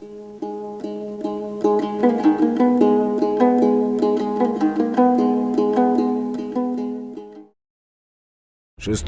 6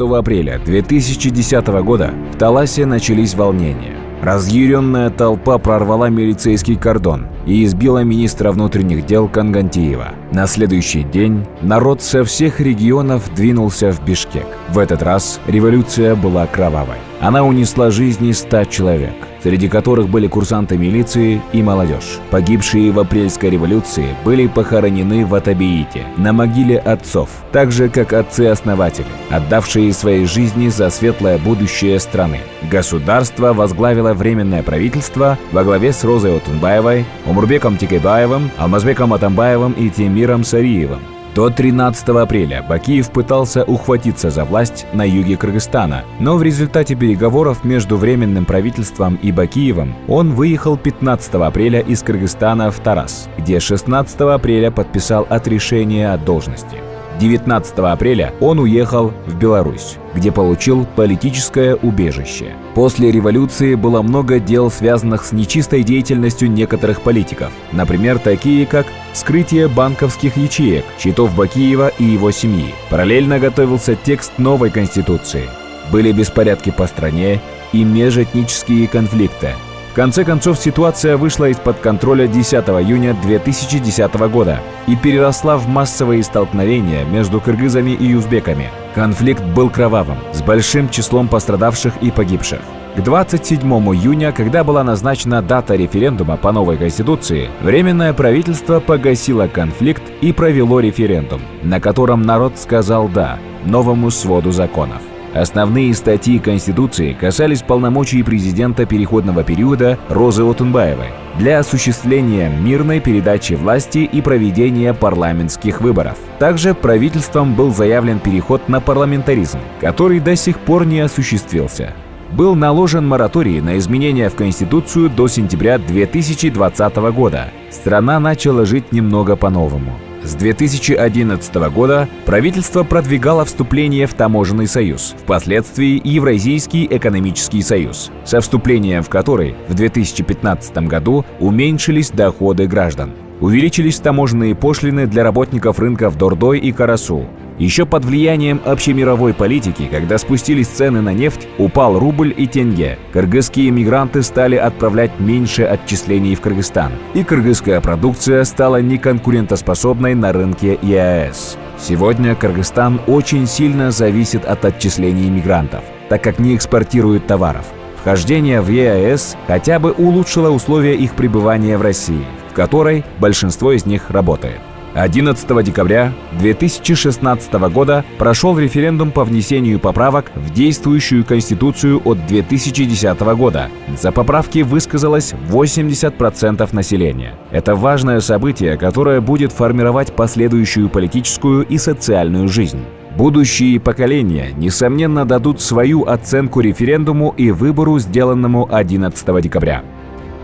апреля 2010 года в Таласе начались волнения. Разъяренная толпа прорвала милицейский кордон и избила министра внутренних дел Кангантиева. На следующий день народ со всех регионов двинулся в Бишкек. В этот раз революция была кровавой. Она унесла жизни 100 человек, среди которых были курсанты милиции и молодежь. Погибшие в апрельской революции были похоронены в Атабеите, на могиле отцов, так же, как отцы-основатели, отдавшие свои жизни за светлое будущее страны. Государство возглавило Временное правительство во главе с Розой Отунбаевой, Омурбеком Текебаевым, Алмазбеком Атамбаевым и Темиром Сариевым. До 13 апреля Бакиев пытался ухватиться за власть на юге Кыргызстана, но в результате переговоров между Временным правительством и Бакиевым он выехал 15 апреля из Кыргызстана в Тарас, где 16 апреля подписал отрешение от должности. 19 апреля он уехал в Беларусь, где получил политическое убежище. После революции было много дел, связанных с нечистой деятельностью некоторых политиков, например, такие как вскрытие банковских ячеек, счетов Бакиева и его семьи. Параллельно готовился текст новой конституции. Были беспорядки по стране и межэтнические конфликты. В конце концов, ситуация вышла из-под контроля 10 июня 2010 года и переросла в массовые столкновения между кыргызами и узбеками. Конфликт был кровавым, с большим числом пострадавших и погибших. К 27 июня, когда была назначена дата референдума по новой конституции, Временное правительство погасило конфликт и провело референдум, на котором народ сказал «да» новому своду законов. Основные статьи Конституции касались полномочий президента переходного периода Розы Отунбаевой для осуществления мирной передачи власти и проведения парламентских выборов. Также правительством был заявлен переход на парламентаризм, который до сих пор не осуществился. Был наложен мораторий на изменения в Конституцию до сентября 2020 года. Страна начала жить немного по-новому. С 2011 года правительство продвигало вступление в Таможенный союз, впоследствии Евразийский экономический союз, со вступлением в который в 2015 году уменьшились доходы граждан. Увеличились таможенные пошлины для работников рынков Дордой и Карасу. Еще под влиянием общемировой политики, когда спустились цены на нефть, упал рубль и тенге. Кыргызские мигранты стали отправлять меньше отчислений в Кыргызстан, и кыргызская продукция стала неконкурентоспособной на рынке ЕАЭС. Сегодня Кыргызстан очень сильно зависит от отчислений мигрантов, так как не экспортирует товаров. Вхождение в ЕАЭС хотя бы улучшило условия их пребывания в России, в которой большинство из них работает. 11 декабря 2016 года прошел референдум по внесению поправок в действующую Конституцию от 2010 года. За поправки высказалось 80% населения. Это важное событие, которое будет формировать последующую политическую и социальную жизнь. Будущие поколения, несомненно, дадут свою оценку референдуму и выбору, сделанному 11 декабря.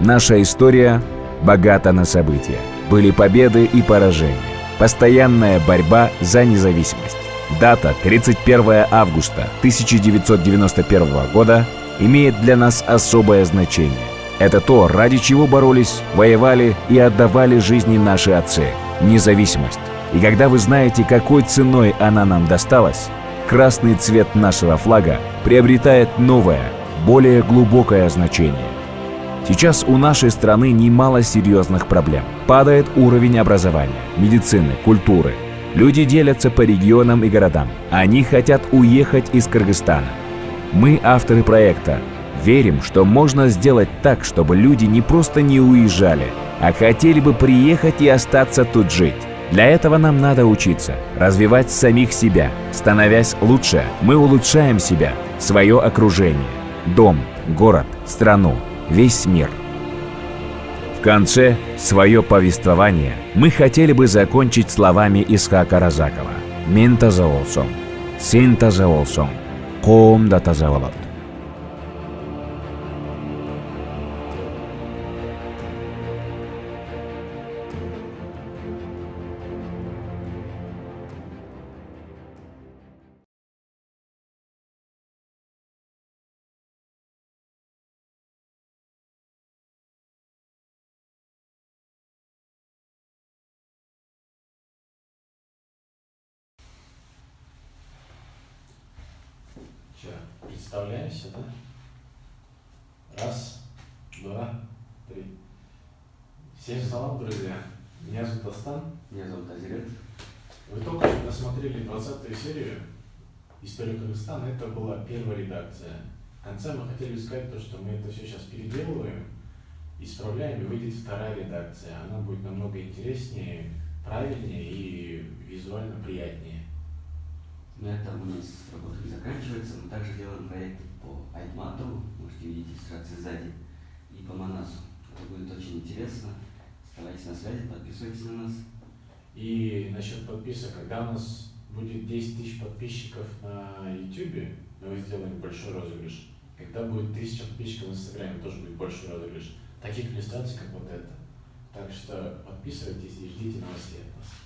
Наша история богата на события. Были победы и поражения. Постоянная борьба за независимость. Дата 31 августа 1991 года имеет для нас особое значение. Это то, ради чего боролись, воевали и отдавали жизни наши отцы. Независимость. И когда вы знаете, какой ценой она нам досталась, красный цвет нашего флага приобретает новое, более глубокое значение. Сейчас у нашей страны немало серьезных проблем. Падает уровень образования, медицины, культуры. Люди делятся по регионам и городам. Они хотят уехать из Кыргызстана. Мы, авторы проекта, верим, что можно сделать так, чтобы люди не просто не уезжали, а хотели бы приехать и остаться тут жить. Для этого нам надо учиться, развивать самих себя. Становясь лучше, мы улучшаем себя, свое окружение, дом, город, страну, весь мир. В конце свое повествование мы хотели бы закончить словами Исхака Разакова. «Мен таза болсоң, сен таза болсоң, коом да таза болот». Представляемся, да? Раз, два, три. Всем салам, друзья. Меня зовут Астан. Меня зовут Азирет. Вы только что досмотрели 20-ю серию «Истории Кыргызстана». Это была первая редакция. В конце мы хотели сказать то, что мы это все сейчас переделываем, исправляем, и выйдет вторая редакция. Она будет намного интереснее, правильнее и визуально приятнее. На этом у нас работа не заканчивается. Мы также делаем проекты по Айтматову, можете видеть иллюстрации сзади, и по Манасу. Это будет очень интересно. Оставайтесь на связи, подписывайтесь на нас. И насчет подписок, когда у нас будет 10 тысяч подписчиков на YouTube, мы сделаем большой розыгрыш. Когда будет 1000 подписчиков в Инстаграме, тоже будет большой розыгрыш. Таких иллюстраций, как вот это. Так что подписывайтесь и ждите новостей от нас.